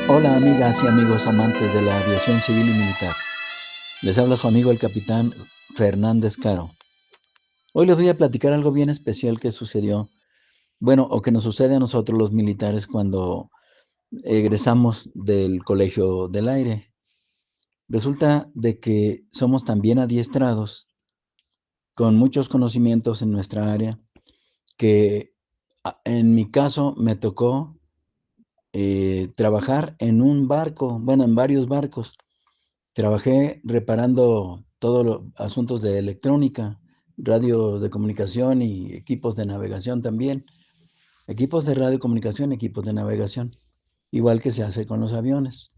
Hola amigas y amigos amantes de la aviación civil y militar. Les habla su amigo el capitán Fernández Caro. Hoy les voy a platicar algo bien especial que sucedió, bueno, o que nos sucede a nosotros los militares cuando egresamos del Colegio del Aire. Resulta de que somos también adiestrados con muchos conocimientos en nuestra área que en mi caso me tocó trabajar en un barco, bueno, en varios barcos. Trabajé reparando todos los asuntos de electrónica, radios de comunicación y equipos de navegación también. Equipos de radiocomunicación, equipos de navegación, igual que se hace con los aviones.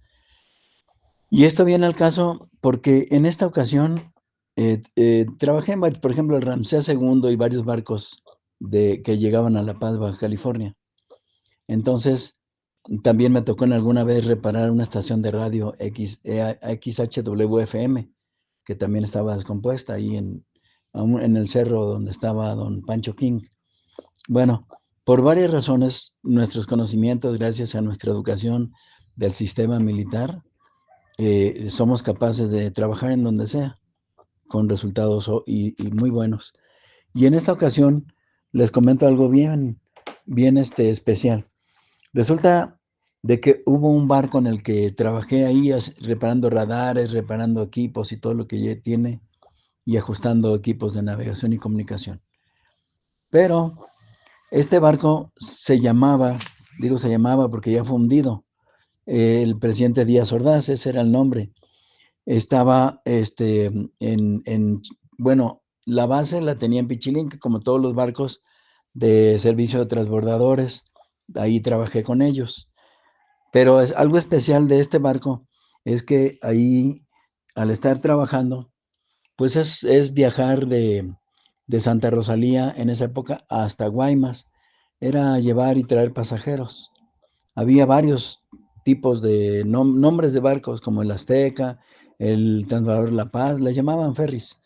Y esto viene al caso porque en esta ocasión trabajé en, por ejemplo, el Ramsés segundo y varios barcos que llegaban a La Paz, Baja California. Entonces, también me tocó en alguna vez reparar una estación de radio XHWFM, que también estaba descompuesta ahí en el cerro donde estaba don Pancho King. Bueno, por varias razones, nuestros conocimientos, gracias a nuestra educación del sistema militar, somos capaces de trabajar en donde sea, con resultados y muy buenos. Y en esta ocasión les comento algo bien especial. Resulta de que hubo un barco en el que trabajé ahí reparando radares, reparando equipos y todo lo que ya tiene y ajustando equipos de navegación y comunicación. Pero este barco se llamaba, digo se llamaba porque ya fue hundido, el presidente Díaz Ordaz, ese era el nombre. Estaba bueno, la base la tenía en Pichilinque, como todos los barcos de servicio de transbordadores. Ahí trabajé con ellos. Pero algo especial de este barco es que ahí, al estar trabajando, pues es viajar de Santa Rosalía en esa época hasta Guaymas. Era llevar y traer pasajeros. Había varios tipos de nombres de barcos, como el Azteca, el Transbordador La Paz, le llamaban ferries.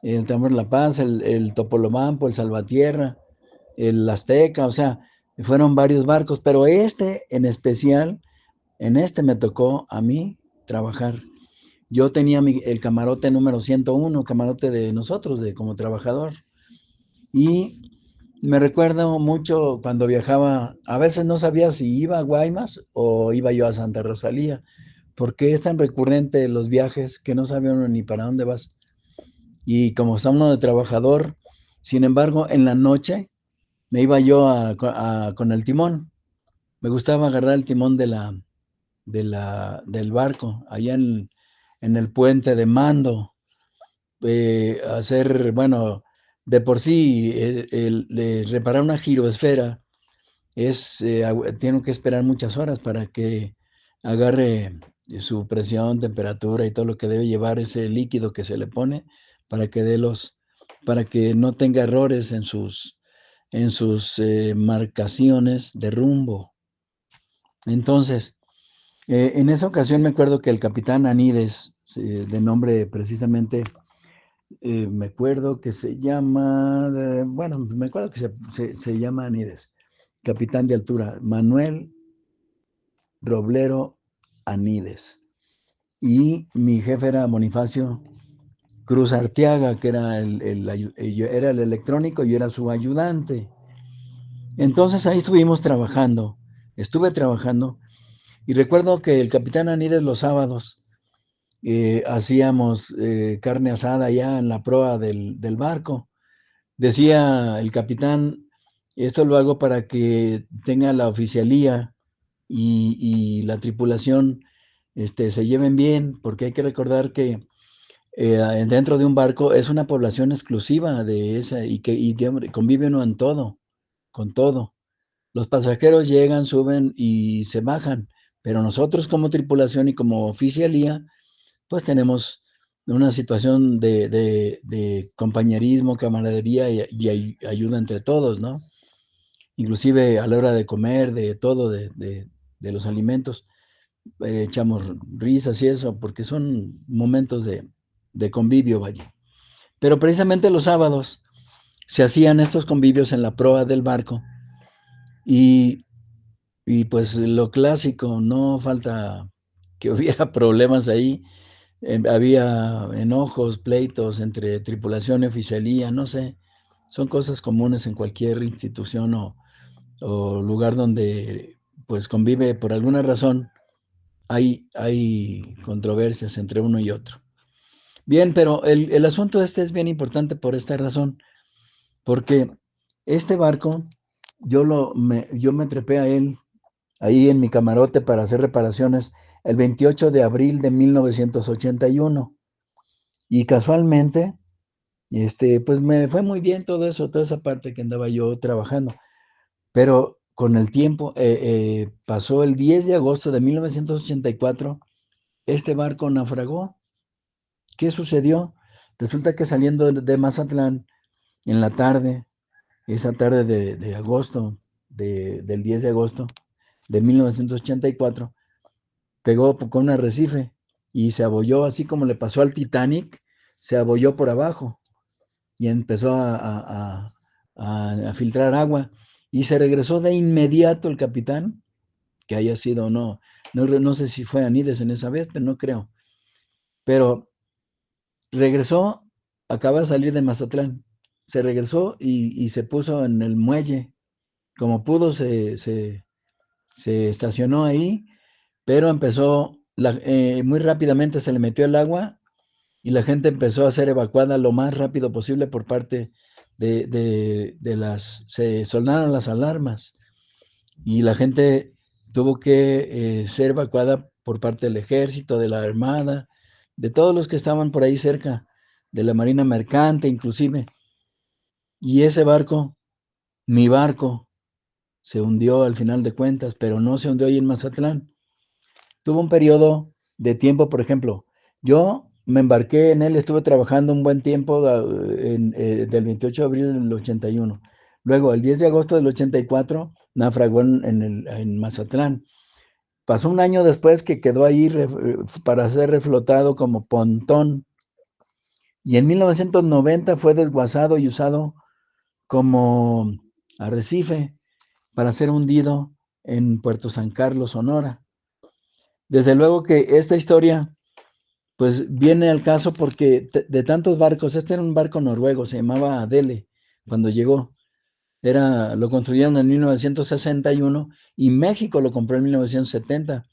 El Transbordador La Paz, el Topolobampo, el Salvatierra, el Azteca, o sea, fueron varios barcos, pero este en especial, en este me tocó a mí trabajar. Yo tenía el camarote número 101, camarote de nosotros, de como trabajador. Y me recuerdo mucho cuando viajaba, a veces no sabía si iba a Guaymas o iba yo a Santa Rosalía, porque es tan recurrente los viajes que no sabe uno ni para dónde vas. Y como está uno de trabajador, sin embargo, en la noche me iba yo con el timón. Me gustaba agarrar el timón del barco, allá en el puente de mando, hacer, bueno, de por sí, reparar una giroesfera tiene que esperar muchas horas para que agarre su presión, temperatura y todo lo que debe llevar ese líquido que se le pone para que para que no tenga errores en sus marcaciones de rumbo. Entonces, en esa ocasión me acuerdo que el capitán Anides, de nombre precisamente, me acuerdo que se llama, bueno, me acuerdo que se llama Anides, capitán de altura, Manuel Roblero Anides. Y mi jefe era Bonifacio Cruz Arteaga, que era era el electrónico y yo era su ayudante. Entonces ahí estuve trabajando, y recuerdo que el capitán Anides los sábados hacíamos carne asada ya en la proa del barco. Decía el capitán, esto lo hago para que tenga la oficialía y la tripulación se lleven bien, porque hay que recordar que dentro de un barco es una población exclusiva de esa y convive uno en todo, con todo. Los pasajeros llegan, suben y se bajan, pero nosotros como tripulación y como oficialía, pues tenemos una situación de compañerismo, camaradería y ayuda entre todos, ¿no? Inclusive a la hora de comer, de todo, de los alimentos, echamos risas y eso, porque son momentos de convivio, vaya. Pero precisamente los sábados se hacían estos convivios en la proa del barco y Y pues lo clásico, no falta que hubiera problemas ahí. Había enojos, pleitos entre tripulación y oficialía, no sé. Son cosas comunes en cualquier institución o lugar donde pues convive por alguna razón. Hay controversias entre uno y otro. Bien, pero el asunto este es bien importante por esta razón, porque este barco, yo me trepé a él ahí en mi camarote para hacer reparaciones el 28 de abril de 1981. Y casualmente, pues me fue muy bien todo eso, toda esa parte que andaba yo trabajando. Pero con el tiempo, pasó el 10 de agosto de 1984, este barco naufragó. ¿Qué sucedió? Resulta que saliendo de Mazatlán en la tarde, esa tarde de agosto, del 10 de agosto de 1984, pegó con un arrecife y se abolló, así como le pasó al Titanic, se abolló por abajo y empezó a filtrar agua y se regresó de inmediato el capitán, que haya sido o no, no sé si fue Anides en esa vez, pero no creo, pero regresó, acaba de salir de Mazatlán, se regresó y se puso en el muelle, como pudo se estacionó ahí, pero empezó, muy rápidamente se le metió el agua y la gente empezó a ser evacuada lo más rápido posible por parte se sonaron las alarmas y la gente tuvo que ser evacuada por parte del ejército, de la armada, de todos los que estaban por ahí cerca, de la marina mercante inclusive. Y ese barco, mi barco, se hundió al final de cuentas, pero no se hundió ahí en Mazatlán. Tuvo un periodo de tiempo, por ejemplo, yo me embarqué en él, estuve trabajando un buen tiempo del 28 de abril del 81. Luego, el 10 de agosto del 84, naufragó en Mazatlán. Pasó un año después que quedó ahí para ser reflotado como pontón. Y en 1990 fue desguazado y usado como arrecife para ser hundido en Puerto San Carlos, Sonora. Desde luego que esta historia pues viene al caso porque de tantos barcos, este era un barco noruego, se llamaba Adele cuando llegó. Lo construyeron en 1961 y México lo compró en 1970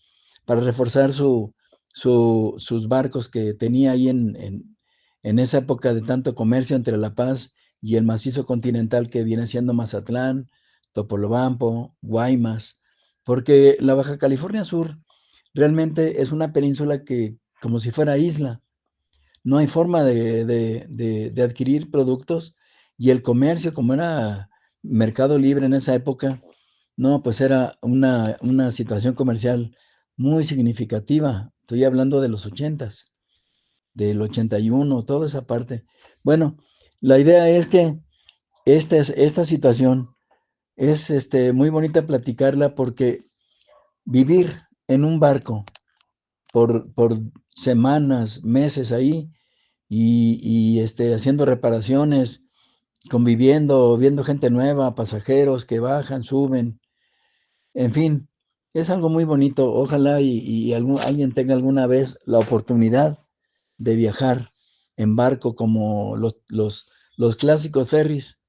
para reforzar sus barcos que tenía ahí en esa época de tanto comercio entre La Paz y el macizo continental que viene siendo Mazatlán, Topolobampo, Guaymas, porque la Baja California Sur realmente es una península que como si fuera isla, no hay forma de adquirir productos y el comercio, como era mercado libre en esa época, no, pues era una situación comercial muy significativa. Estoy hablando de los 80s, del 81, toda esa parte. Bueno, la idea es que esta situación es muy bonita platicarla porque vivir en un barco por semanas, meses ahí, haciendo reparaciones, conviviendo, viendo gente nueva, pasajeros que bajan, suben, en fin, es algo muy bonito. Ojalá y alguien tenga alguna vez la oportunidad de viajar en barco como los clásicos ferries,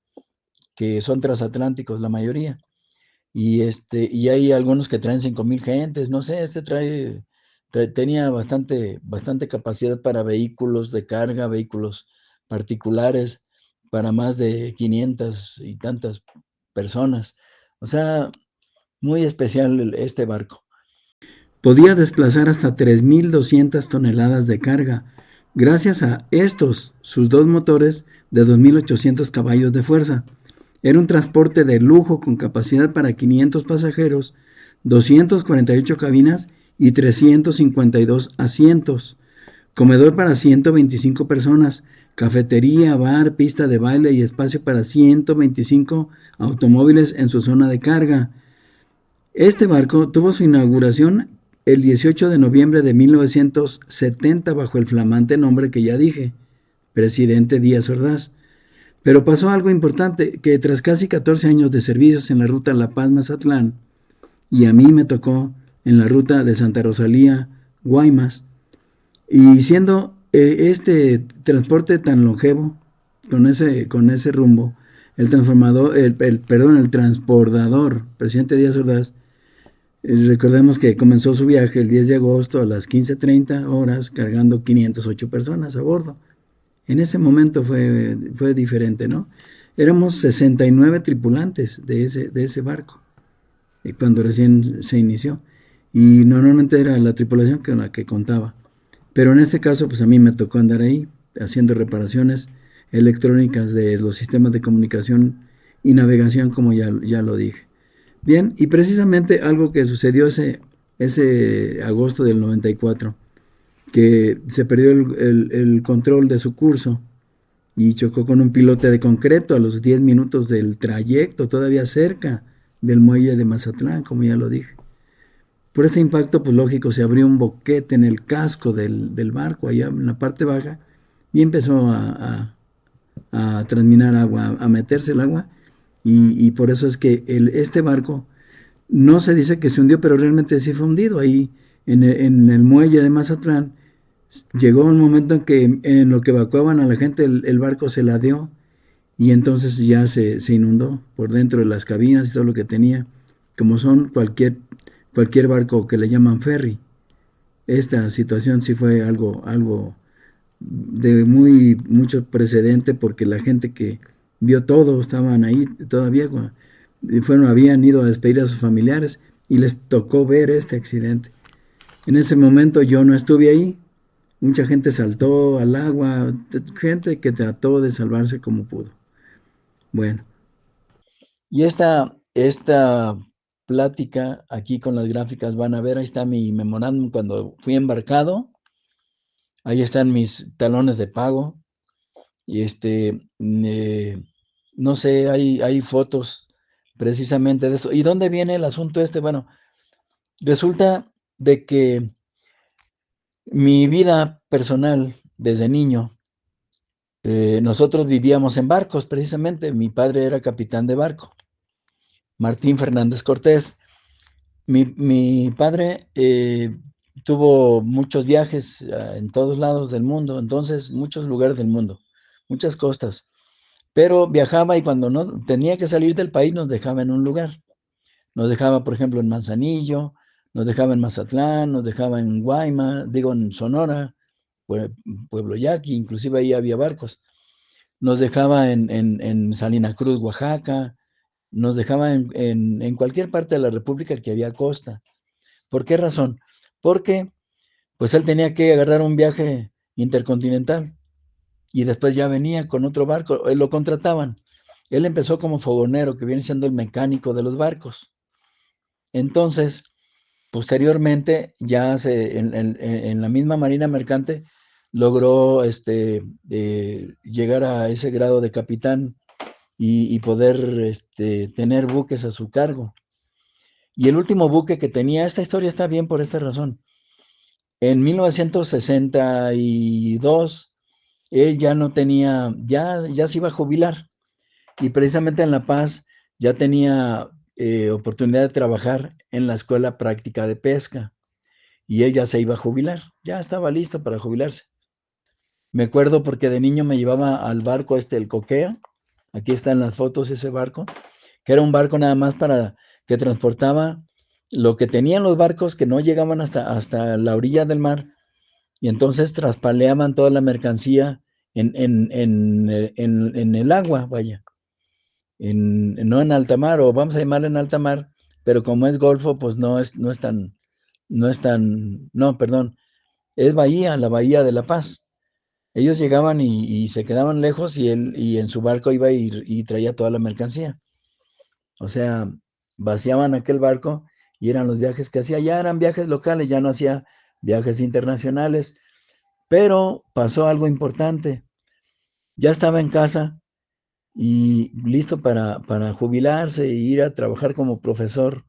que son transatlánticos la mayoría. Y hay algunos que traen 5,000 gentes, no sé, tenía bastante capacidad para vehículos de carga, vehículos particulares, para más de 500 y tantas personas. O sea, muy especial este barco. Podía desplazar hasta 3,200 toneladas de carga, gracias a sus dos motores de 2,800 caballos de fuerza. Era un transporte de lujo con capacidad para 500 pasajeros, 248 cabinas y 352 asientos. Comedor para 125 personas, cafetería, bar, pista de baile y espacio para 125 automóviles en su zona de carga. Este barco tuvo su inauguración el 18 de noviembre de 1970 bajo el flamante nombre que ya dije, Presidente Díaz Ordaz. Pero pasó algo importante, que tras casi 14 años de servicios en la ruta La Paz-Mazatlán y a mí me tocó en la ruta de Santa Rosalía, Guaymas, y siendo este transporte tan longevo, con ese rumbo, el transformador, perdón, el transbordador, presidente Díaz Ordaz, recordemos que comenzó su viaje el 10 de agosto a las 15:30 horas, cargando 508 personas a bordo. En ese momento fue diferente, ¿no? Éramos 69 tripulantes de ese barco, cuando recién se inició. Y normalmente era la tripulación con la que contaba. Pero en este caso, pues a mí me tocó andar ahí haciendo reparaciones electrónicas de los sistemas de comunicación y navegación, como ya lo dije. Bien, y precisamente algo que sucedió ese agosto del 94, que se perdió el control de su curso y chocó con un pilote de concreto a los 10 minutos del trayecto, todavía cerca del muelle de Mazatlán, como ya lo dije. Por este impacto, pues lógico, se abrió un boquete en el casco del barco, allá en la parte baja, y empezó a transminar agua, a meterse el agua, y por eso es que este barco no se dice que se hundió, pero realmente sí fue hundido. Ahí en el muelle de Mazatlán llegó un momento en que en lo que evacuaban a la gente el barco se ladeó y entonces ya se inundó por dentro de las cabinas y todo lo que tenía, como son cualquier barco que le llaman ferry. Esta situación sí fue algo de mucho precedente, porque la gente que vio todo estaban ahí todavía, habían ido a despedir a sus familiares y les tocó ver este accidente. En ese momento yo no estuve ahí, mucha gente saltó al agua, gente que trató de salvarse como pudo. Bueno, y esta plática aquí con las gráficas van a ver, ahí está mi memorándum cuando fui embarcado, ahí están mis talones de pago, y no sé, hay fotos precisamente de esto. ¿Y dónde viene el asunto este? Bueno, resulta de que mi vida personal desde niño, nosotros vivíamos en barcos, precisamente. Mi padre era capitán de barco, Martín Fernández Cortés. Mi padre tuvo muchos viajes en todos lados del mundo, entonces muchos lugares del mundo, muchas costas. Pero viajaba y cuando no tenía que salir del país nos dejaba en un lugar. Nos dejaba, por ejemplo, en Manzanillo, nos dejaba en Mazatlán, nos dejaba en Guaymas, digo, en Sonora, Pueblo Yaqui, inclusive ahí había barcos. Nos dejaba en Salina Cruz, Oaxaca, nos dejaba en cualquier parte de la República que había costa. ¿Por qué razón? Porque pues él tenía que agarrar un viaje intercontinental y después ya venía con otro barco, lo contrataban. Él empezó como fogonero, que viene siendo el mecánico de los barcos. Entonces, posteriormente, ya en la misma Marina Mercante, logró llegar a ese grado de capitán y poder tener buques a su cargo. Y el último buque que tenía, esta historia está bien por esta razón. En 1962, él ya no tenía, ya se iba a jubilar, y precisamente en La Paz ya tenía oportunidad de trabajar en la Escuela Práctica de Pesca, y él ya se iba a jubilar, ya estaba listo para jubilarse. Me acuerdo porque de niño me llevaba al barco el Coquea, aquí están las fotos de ese barco, que era un barco nada más para que transportaba lo que tenían los barcos que no llegaban hasta la orilla del mar, y entonces traspaleaban toda la mercancía en el agua, vaya, no en alta mar, o vamos a llamarlo en alta mar, pero como es golfo, pues no, perdón, es bahía, la bahía de La Paz. Ellos llegaban y se quedaban lejos, y en su barco iba y traía toda la mercancía. O sea, vaciaban aquel barco y eran los viajes que hacía. Ya eran viajes locales, ya no hacía viajes internacionales. Pero pasó algo importante. Ya estaba en casa y listo para jubilarse e ir a trabajar como profesor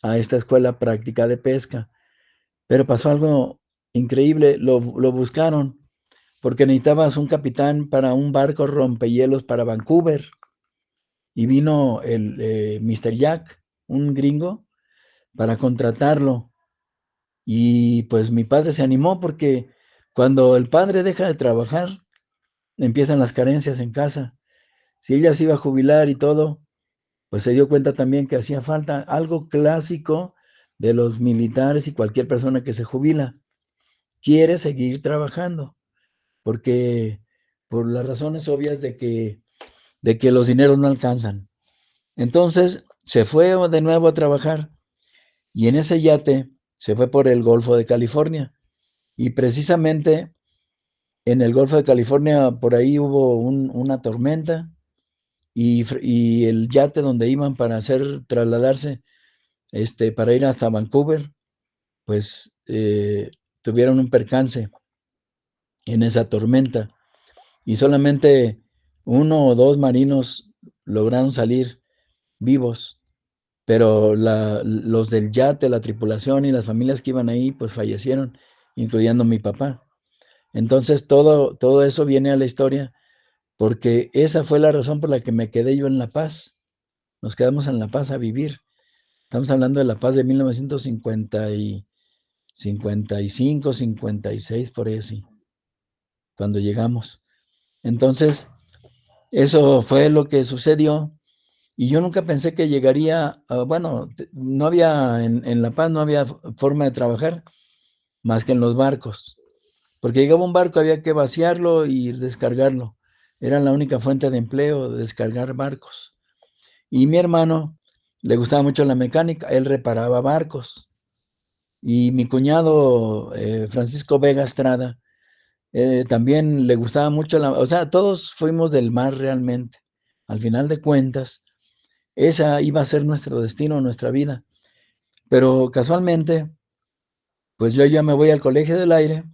a esta escuela práctica de pesca. Pero pasó algo increíble. Lo buscaron porque necesitabas un capitán para un barco rompehielos para Vancouver. Y vino el Mr. Jack, un gringo, para contratarlo. Y pues mi padre se animó porque cuando el padre deja de trabajar, empiezan las carencias en casa. Si ella se iba a jubilar y todo, pues se dio cuenta también que hacía falta algo clásico de los militares y cualquier persona que se jubila. Quiere seguir trabajando, porque por las razones obvias de que los dineros no alcanzan. Entonces se fue de nuevo a trabajar y en ese yate se fue por el Golfo de California. Y precisamente en el Golfo de California por ahí hubo una tormenta y el yate donde iban para trasladarse, para ir hasta Vancouver, pues tuvieron un percance en esa tormenta y solamente uno o dos marinos lograron salir vivos, pero los del yate, la tripulación y las familias que iban ahí, pues fallecieron, incluyendo mi papá. Entonces todo eso viene a la historia porque esa fue la razón por la que me quedé yo en La Paz. Nos quedamos en La Paz a vivir. Estamos hablando de La Paz de 1955, 56, por ahí así, cuando llegamos. Entonces, eso fue lo que sucedió. Y yo nunca pensé que llegaría, bueno, no había, en La Paz no había forma de trabajar más que en los barcos. Porque llegaba un barco, había que vaciarlo y descargarlo. Era la única fuente de empleo, descargar barcos. Y mi hermano le gustaba mucho la mecánica, él reparaba barcos. Y mi cuñado Francisco Vega Estrada también le gustaba mucho o sea, todos fuimos del mar realmente. Al final de cuentas, esa iba a ser nuestro destino, nuestra vida. Pero casualmente, pues yo ya me voy al Colegio del Aire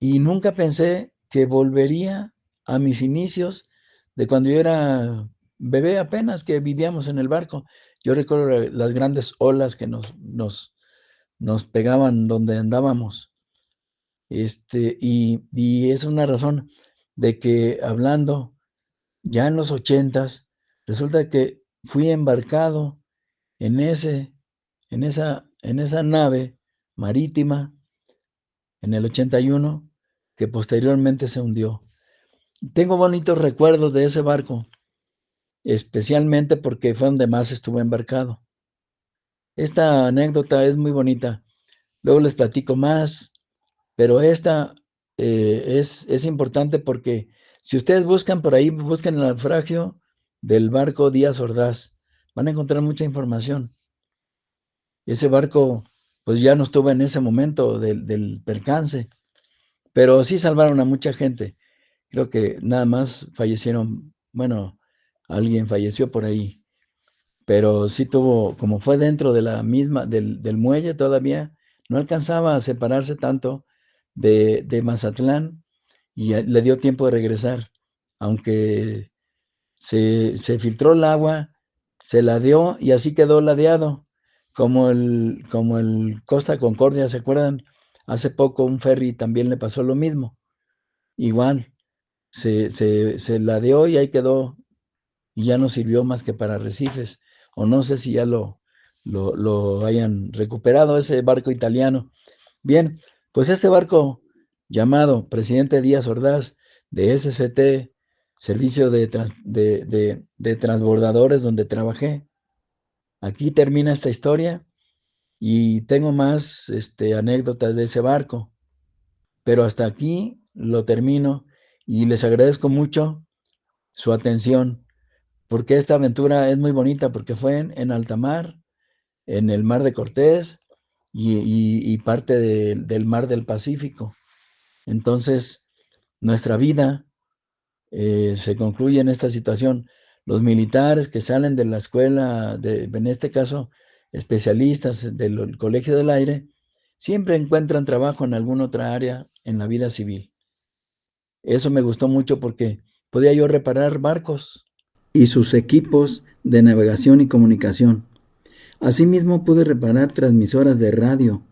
y nunca pensé que volvería a mis inicios de cuando yo era bebé apenas, que vivíamos en el barco. Yo recuerdo las grandes olas que nos pegaban donde andábamos. Y es una razón de que hablando ya en los 80s, resulta que fui embarcado en en esa nave marítima en el 81 que posteriormente se hundió. Tengo bonitos recuerdos de ese barco, especialmente porque fue donde más estuve embarcado. Esta anécdota es muy bonita. Luego les platico más, pero esta es importante porque si ustedes buscan por ahí, busquen el naufragio del barco Díaz Ordaz, van a encontrar mucha información. Ese barco, pues ya no estuvo en ese momento del percance, pero sí salvaron a mucha gente. Creo que nada más fallecieron, bueno, alguien falleció por ahí, pero sí tuvo, como fue dentro de la misma, del muelle todavía, no alcanzaba a separarse tanto de Mazatlán y le dio tiempo de regresar, aunque se filtró el agua, se ladeó y así quedó ladeado, como el Costa Concordia, ¿se acuerdan? Hace poco un ferry también le pasó lo mismo, igual, se ladeó y ahí quedó y ya no sirvió más que para arrecifes, o no sé si ya lo hayan recuperado ese barco italiano. Bien, pues este barco llamado Presidente Díaz Ordaz de SCT, Servicio de Transbordadores, donde trabajé. Aquí termina esta historia y tengo más anécdotas de ese barco, pero hasta aquí lo termino y les agradezco mucho su atención, porque esta aventura es muy bonita, porque fue en alta mar, en el Mar de Cortés y parte del Mar del Pacífico. Entonces, nuestra vida se concluye en esta situación. Los militares que salen de la escuela, en este caso, especialistas del Colegio del Aire, siempre encuentran trabajo en alguna otra área en la vida civil. Eso me gustó mucho porque podía yo reparar barcos y sus equipos de navegación y comunicación. Asimismo pude reparar transmisoras de radio,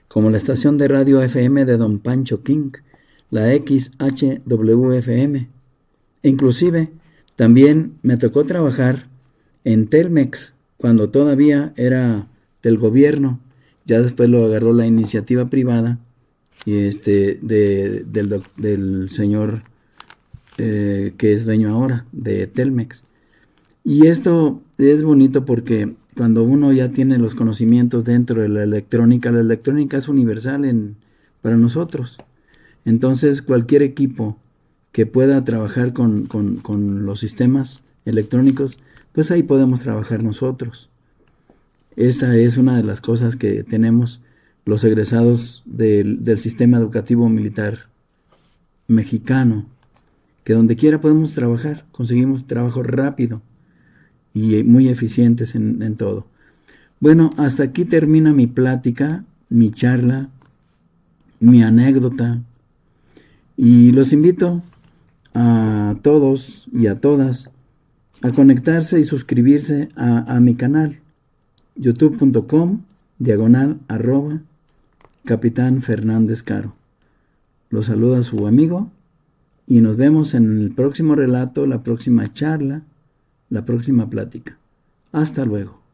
como la estación de radio FM de Don Pancho King, la XHWFM. Inclusive, también me tocó trabajar en Telmex cuando todavía era del gobierno. Ya después lo agarró la iniciativa privada y del señor que es dueño ahora de Telmex. Y esto es bonito porque cuando uno ya tiene los conocimientos dentro de la electrónica es universal para nosotros. Entonces cualquier equipo que pueda trabajar con los sistemas electrónicos, pues ahí podemos trabajar nosotros. Esa es una de las cosas que tenemos los egresados del sistema educativo militar mexicano, que donde quiera podemos trabajar, conseguimos trabajo rápido y muy eficientes en todo. Bueno, hasta aquí termina mi plática, mi charla, mi anécdota, y los invito a todos y a todas a conectarse y suscribirse a mi canal, youtube.com/, Capitán Fernández Caro. Los saluda su amigo y nos vemos en el próximo relato, la próxima charla, la próxima plática. Hasta luego.